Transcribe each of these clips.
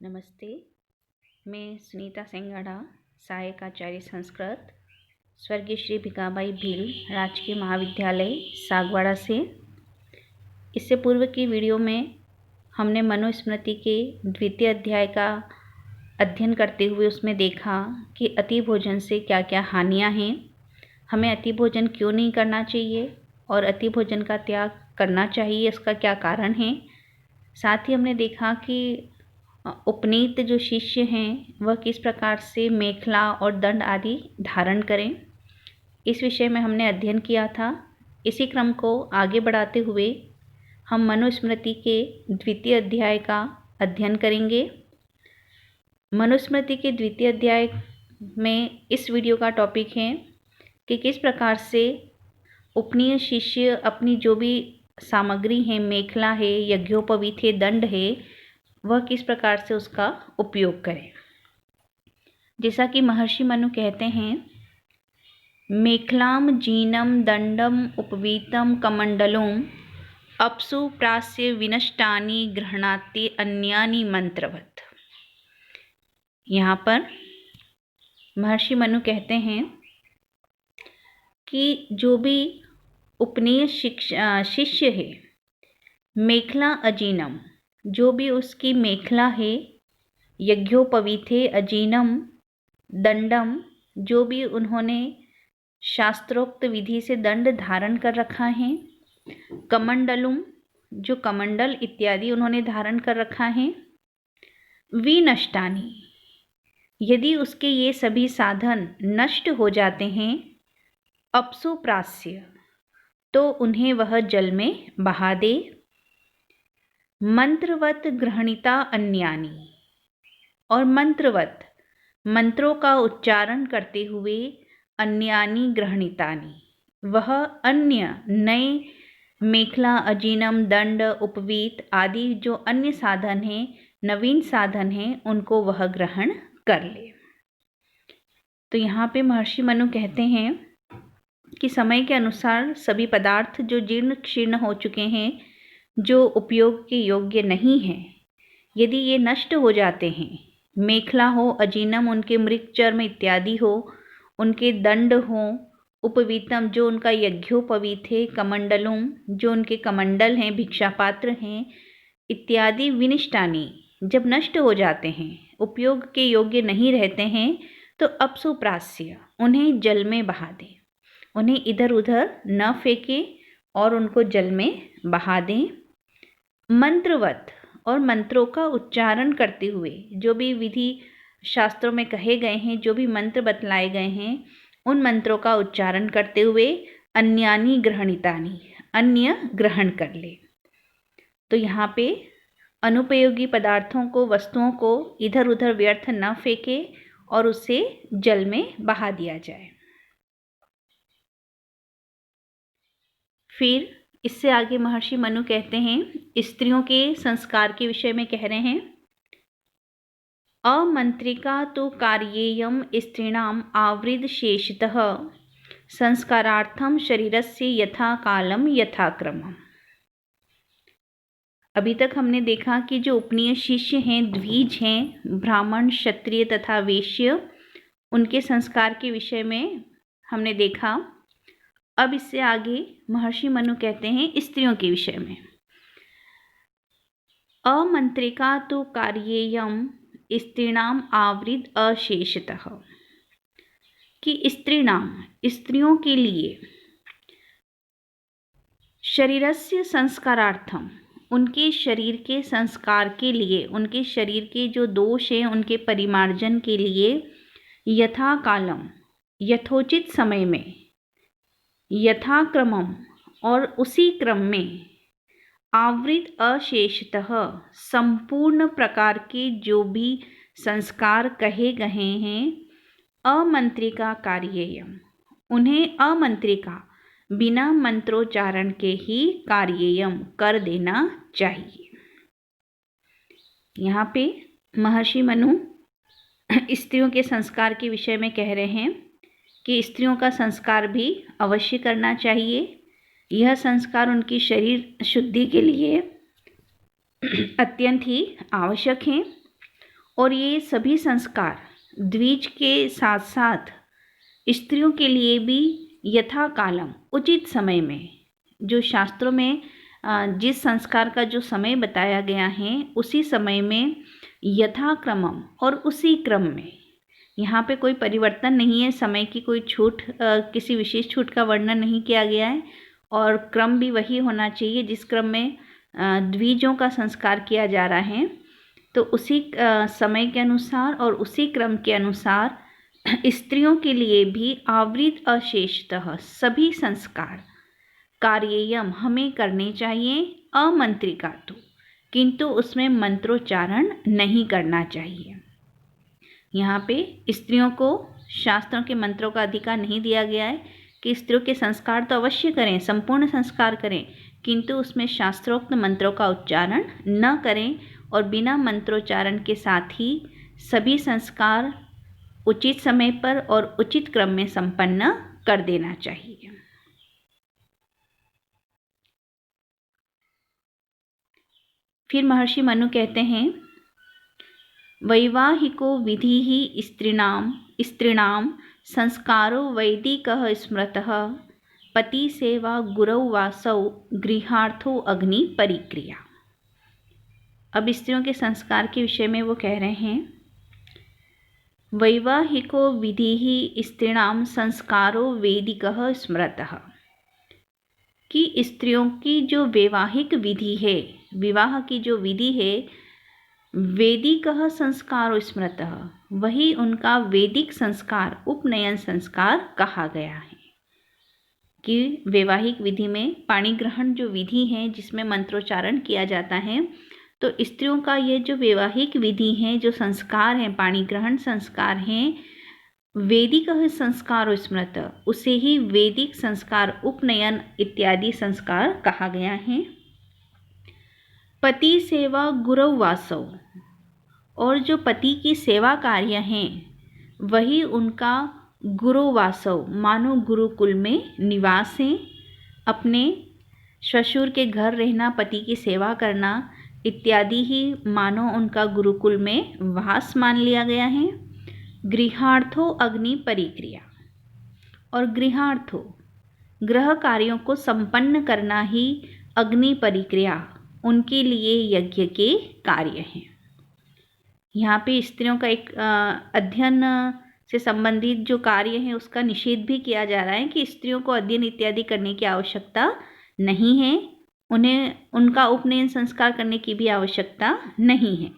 नमस्ते। मैं सुनीता सिंगाड़ा, सहायक आचार्य संस्कृत, स्वर्गीय श्री भिकाबाई भील राजकीय महाविद्यालय सागवाड़ा से। इससे पूर्व की वीडियो में हमने मनुस्मृति के द्वितीय अध्याय का अध्ययन करते हुए उसमें देखा कि अति भोजन से क्या क्या हानियाँ हैं, हमें अति भोजन क्यों नहीं करना चाहिए और अति भोजन का त्याग करना चाहिए, इसका क्या कारण है। साथ ही हमने देखा कि उपनीत जो शिष्य हैं वह किस प्रकार से मेखला और दंड आदि धारण करें, इस विषय में हमने अध्ययन किया था। इसी क्रम को आगे बढ़ाते हुए हम मनुस्मृति के द्वितीय अध्याय का अध्ययन करेंगे। मनुस्मृति के द्वितीय अध्याय में इस वीडियो का टॉपिक है कि किस प्रकार से उपनीय शिष्य अपनी जो भी सामग्री है, मेखला है, यज्ञोपवीत है, दंड है, वह किस प्रकार से उसका उपयोग करें। जैसा कि महर्षि मनु कहते हैं, मेखलाम जीनम दंडम उपवीतम कमंडलुम अपसु प्रास्य विनष्टानि गृह्णाति अन्यानि मंत्रवत्। यहाँ पर महर्षि मनु कहते हैं कि जो भी उपनीय शिष्य है, मेखला अजीनम, जो भी उसकी मेखला है, यज्ञोपवीत है, अजीनम, दंडम, जो भी उन्होंने शास्त्रोक्त विधि से दंड धारण कर रखा है, कमंडलुम, जो कमंडल इत्यादि उन्होंने धारण कर रखा है, विनष्टानि, यदि उसके ये सभी साधन नष्ट हो जाते हैं, अपसु प्रास्य, तो उन्हें वह जल में बहा दे, मंत्रवत गृहणीता अन्यानि, और मंत्रवत, मंत्रों का उच्चारण करते हुए, अन्यानि गृहणीतानि, वह अन्य नए मेखला, अजीनम, दंड, उपवीत आदि जो अन्य साधन हैं, नवीन साधन हैं, उनको वह ग्रहण कर ले। तो यहाँ पे महर्षि मनु कहते हैं कि समय के अनुसार सभी पदार्थ जो जीर्ण क्षीर्ण हो चुके हैं, जो उपयोग के योग्य नहीं हैं, यदि ये नष्ट हो जाते हैं, मेखला हो, अजीनम उनके मृग चर्म इत्यादि हो, उनके दंड हो, उपवीतम जो उनका यज्ञोपवीत है, कमंडलुम जो उनके कमंडल हैं, भिक्षापात्र हैं, इत्यादि विनिष्टानि जब नष्ट हो जाते हैं, उपयोग के योग्य नहीं रहते हैं, तो अपसुप्रास्य, उन्हें जल में बहा दें, उन्हें इधर उधर न फेंके और उनको जल में बहा दें। मंत्रवत, और मंत्रों का उच्चारण करते हुए, जो भी विधि शास्त्रों में कहे गए हैं, जो भी मंत्र बतलाए गए हैं, उन मंत्रों का उच्चारण करते हुए अन्यानि गृहणीतानि, अन्य ग्रहण कर ले। तो यहाँ पे अनुपयोगी पदार्थों को, वस्तुओं को इधर उधर व्यर्थ न फेंके और उसे जल में बहा दिया जाए। फिर इससे आगे महर्षि मनु कहते हैं, स्त्रियों के संस्कार के विषय में कह रहे हैं, अमंत्रिका तो कार्येयम स्त्रीणाम आवृद शेषतः संस्कारार्थम शरीरस्य यथा कालम यथा क्रमम। अभी तक हमने देखा कि जो उपनीय शिष्य हैं, द्विज हैं, ब्राह्मण, क्षत्रिय तथा वैश्य, उनके संस्कार के विषय में हमने देखा। अब इससे आगे महर्षि मनु कहते हैं स्त्रियों के विषय में, अमंत्रिका तो कार्येयम स्त्रीणाम आवृत अशेषतः, कि स्त्रीणाम, स्त्रियों के लिए, शरीरस्य संस्कारार्थम, उनके शरीर के संस्कार के लिए, उनके शरीर के जो दोष हैं उनके परिमार्जन के लिए, यथा कालम, यथोचित समय में, यथा क्रमम, और उसी क्रम में, आवृत अशेषतः, संपूर्ण प्रकार के जो भी संस्कार कहे गए हैं, अमंत्रिका कार्येयम, उन्हें अमंत्रिका, बिना मंत्रोच्चारण के ही कार्येयम कर देना चाहिए। यहाँ पे महर्षि मनु स्त्रियों के संस्कार के विषय में कह रहे हैं कि स्त्रियों का संस्कार भी अवश्य करना चाहिए। यह संस्कार उनकी शरीर शुद्धि के लिए अत्यंत ही आवश्यक हैं और ये सभी संस्कार द्विज के साथ साथ स्त्रियों के लिए भी यथा कालम उचित समय में, जो शास्त्रों में जिस संस्कार का जो समय बताया गया है उसी समय में यथा क्रमम और उसी क्रम में, यहाँ पे कोई परिवर्तन नहीं है, समय की कोई छूट, किसी विशेष छूट का वर्णन नहीं किया गया है और क्रम भी वही होना चाहिए जिस क्रम में द्विजों का संस्कार किया जा रहा है। तो उसी समय के अनुसार और उसी क्रम के अनुसार स्त्रियों के लिए भी आवृत अशेषतः सभी संस्कार कार्ययम हमें करने चाहिए, अमंत्रिका तो, किंतु उसमें मंत्रोच्चारण नहीं करना चाहिए। यहाँ पे स्त्रियों को शास्त्रों के मंत्रों का अधिकार नहीं दिया गया है कि स्त्रियों के संस्कार तो अवश्य करें, संपूर्ण संस्कार करें, किंतु उसमें शास्त्रोक्त मंत्रों का उच्चारण न करें और बिना मंत्रोच्चारण के साथ ही सभी संस्कार उचित समय पर और उचित क्रम में संपन्न कर देना चाहिए। फिर महर्षि मनु कहते हैं, वैवाहिको विधि ही स्त्रीणाम संस्कारो वैदिकः स्मृतः पति सेवा गुरौ वासौ गृहार्थो अग्नि परिक्रिया। अब स्त्रियों के संस्कार के विषय में वो कह रहे हैं, वैवाहिको विधि ही स्त्रीणाम संस्कारो वैदिकः स्मृतः, कि स्त्रियों की जो वैवाहिक विधि है, विवाह की जो विधि है, वैदिकः संस्कारो स्मृतः, वही उनका वैदिक संस्कार उपनयन संस्कार कहा गया है। कि वैवाहिक विधि में पाणी ग्रहण जो विधि है जिसमें मंत्रोच्चारण किया जाता है, तो स्त्रियों का ये जो वैवाहिक विधि है, जो संस्कार हैं, पाणी ग्रहण संस्कार हैं, वैदिक संस्कार स्मृत, उसे ही वैदिक संस्कार उपनयन इत्यादि संस्कार कहा गया है। पति सेवा गुरु वासव, और जो पति की सेवा कार्य हैं वही उनका गुरु वासव, मानो गुरुकुल में निवास है। अपने ससुर के घर रहना, पति की सेवा करना इत्यादि ही मानो उनका गुरुकुल में वास मान लिया गया है। गृहार्थो अग्नि परिक्रिया, और गृहार्थो गृह कार्यों को संपन्न करना ही अग्नि परिक्रिया उनके लिए यज्ञ के कार्य हैं। यहाँ पे स्त्रियों का एक अध्ययन से संबंधित जो कार्य है उसका निषेध भी किया जा रहा है कि स्त्रियों को अध्ययन इत्यादि करने की आवश्यकता नहीं है, उन्हें उनका उपनयन संस्कार करने की भी आवश्यकता नहीं है।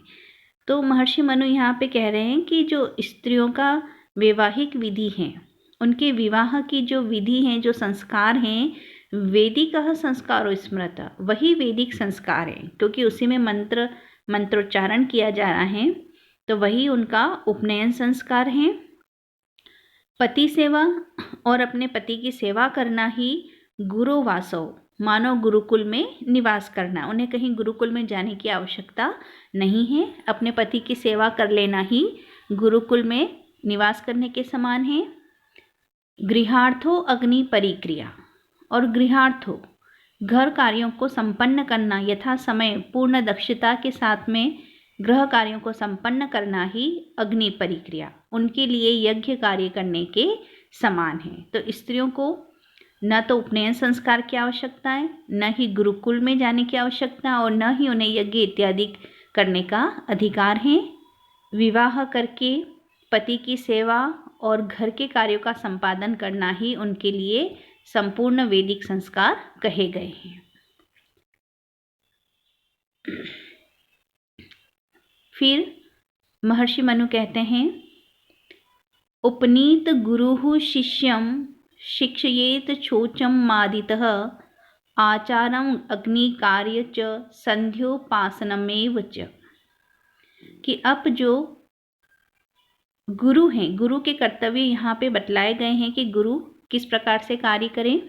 तो महर्षि मनु यहाँ पे कह रहे हैं कि जो स्त्रियों का वैवाहिक विधि है, उनके विवाह की जो विधि है, जो संस्कार हैं, वैदिक संस्कारो स्मृत, वही वैदिक संस्कार है, क्योंकि उसी में मंत्रोच्चारण किया जा रहा है, तो वही उनका उपनयन संस्कार है। पति सेवा, और अपने पति की सेवा करना ही गुरु वासव, मानो गुरुकुल में निवास करना, उन्हें कहीं गुरुकुल में जाने की आवश्यकता नहीं है। अपने पति की सेवा कर लेना ही गुरुकुल में निवास करने के समान है। गृहार्थो अग्नि परिक्रिया, और गृहार्थो घर कार्यों को संपन्न करना, यथा समय पूर्ण दक्षता के साथ में गृह कार्यों को संपन्न करना ही अग्नि परिक्रिया उनके लिए यज्ञ कार्य करने के समान है। तो स्त्रियों को न तो उपनयन संस्कार की आवश्यकता है, न ही गुरुकुल में जाने की आवश्यकता, और न ही उन्हें यज्ञ इत्यादि करने का अधिकार है। विवाह करके पति की सेवा और घर के कार्यों का संपादन करना ही उनके लिए संपूर्ण वैदिक संस्कार कहे गए हैं। फिर महर्षि मनु कहते हैं, उपनीत गुरुः शिष्यं शिक्षयेत शोचं मादितः आचारम अग्नि कार्य च संध्योपासनमेव च, कि अब जो गुरु हैं, गुरु के कर्तव्य यहाँ पे बतलाए गए हैं कि गुरु किस प्रकार से कार्य करें।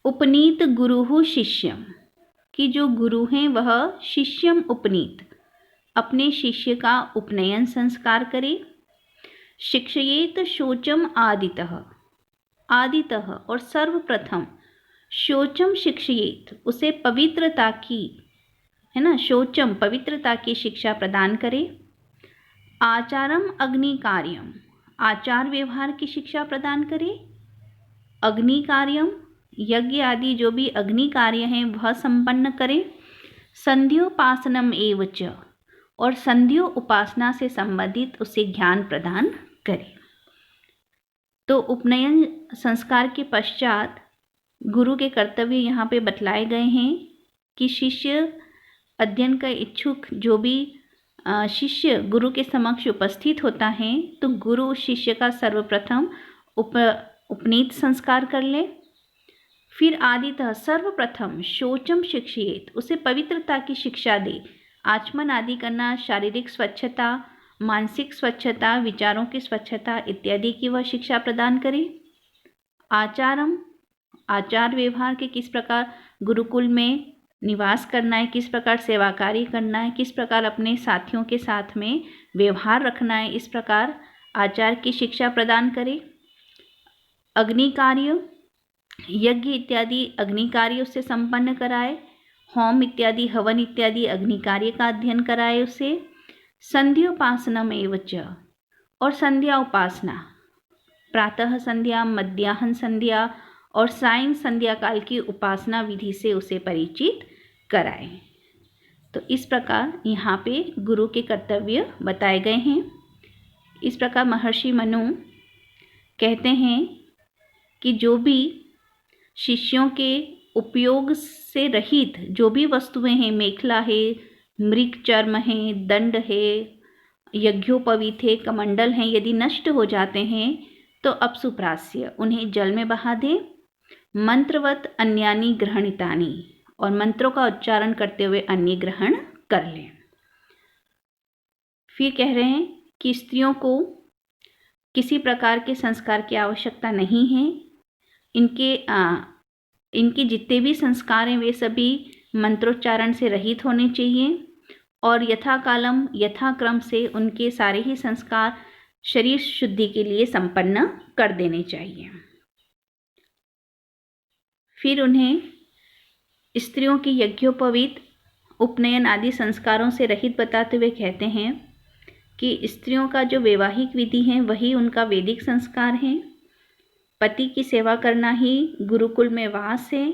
उपनीत गुरुः शिष्यम, कि जो गुरु हैं वह शिष्यम उपनीत, अपने शिष्य का उपनयन संस्कार करे। शिक्षयेत शोचम आदितः, आदितः और सर्वप्रथम शोचम शिक्षयेत, उसे पवित्रता की, है ना, शोचम पवित्रता की शिक्षा प्रदान करे। आचारम अग्नि कार्यम, आचार व्यवहार की शिक्षा प्रदान करे। अग्नि कार्यम, यज्ञ आदि जो भी अग्नि कार्य हैं वह संपन्न करे। संध्योपासनम एवच, और संध्यो उपासना से संबंधित उसे ज्ञान प्रदान करे। तो उपनयन संस्कार के पश्चात गुरु के कर्तव्य यहाँ पे बतलाए गए हैं कि शिष्य अध्ययन का इच्छुक जो भी शिष्य गुरु के समक्ष उपस्थित होता है तो गुरु उस शिष्य का सर्वप्रथम उपनीत संस्कार कर ले। फिर आदितः सर्वप्रथम शौचम शिक्षेत, उसे पवित्रता की शिक्षा दे। आचमन आदि करना, शारीरिक स्वच्छता, मानसिक स्वच्छता, विचारों की स्वच्छता इत्यादि की वह शिक्षा प्रदान करे। आचारम, आचार व्यवहार के किस प्रकार गुरुकुल में निवास करना है, किस प्रकार सेवा कार्य करना है, किस प्रकार अपने साथियों के साथ में व्यवहार रखना है, इस प्रकार आचार की शिक्षा प्रदान करे। अग्नि कार्य, यज्ञ इत्यादि अग्नि कार्य उससे संपन्न कराए। होम इत्यादि, हवन इत्यादि अग्नि कार्य का अध्ययन कराए उसे। संध्योपासनम एवच, और संध्या उपासना, प्रातः संध्या, मध्याह्न संध्या और सायं संध्या काल की उपासना विधि से उसे परिचित कराए। तो इस प्रकार यहाँ पे गुरु के कर्तव्य बताए गए हैं। इस प्रकार महर्षि मनु कहते हैं कि जो भी शिष्यों के उपयोग से रहित जो भी वस्तुएं हैं, मेखला है, मृग चर्म है, दंड है, यज्ञोपवीत है, कमंडल हैं, यदि नष्ट हो जाते हैं तो अपसुप्रास्य, उन्हें जल में बहा दें। मंत्रवत अन्यानी ग्रहणितानी, और मंत्रों का उच्चारण करते हुए अन्य ग्रहण कर लें। फिर कह रहे हैं कि स्त्रियों को किसी प्रकार के संस्कार की आवश्यकता नहीं है। इनके जितने भी संस्कार हैं वे सभी मंत्रोच्चारण से रहित होने चाहिए और यथाकालम यथाक्रम से उनके सारे ही संस्कार शरीर शुद्धि के लिए संपन्न कर देने चाहिए। फिर उन्हें स्त्रियों की यज्ञोपवीत, उपनयन आदि संस्कारों से रहित बताते हुए कहते हैं कि स्त्रियों का जो वैवाहिक विधि है वही उनका वैदिक संस्कार है। पति की सेवा करना ही गुरुकुल में वास है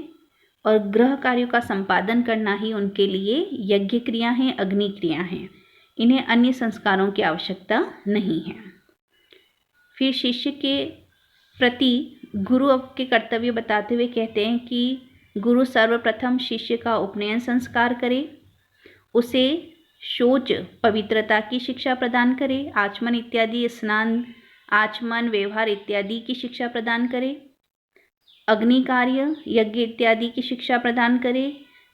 और गृह कार्यों का संपादन करना ही उनके लिए यज्ञ क्रिया है, अग्नि क्रिया है। इन्हें अन्य संस्कारों की आवश्यकता नहीं है। फिर शिष्य के प्रति गुरु के कर्तव्य बताते हुए कहते हैं कि गुरु सर्वप्रथम शिष्य का उपनयन संस्कार करे, उसे शौच पवित्रता की शिक्षा प्रदान करे, आचमन इत्यादि स्नान, आचमन व्यवहार इत्यादि की शिक्षा प्रदान करे, अग्नि कार्य यज्ञ इत्यादि की शिक्षा प्रदान करे,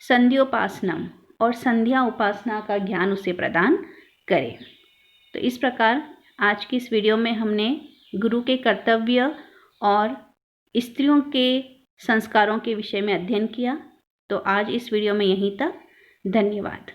संध्योपासनम, और संध्या उपासना का ज्ञान उसे प्रदान करे। तो इस प्रकार आज की इस वीडियो में हमने गुरु के कर्तव्य और स्त्रियों के संस्कारों के विषय में अध्ययन किया। तो आज इस वीडियो में यहीं तक। धन्यवाद।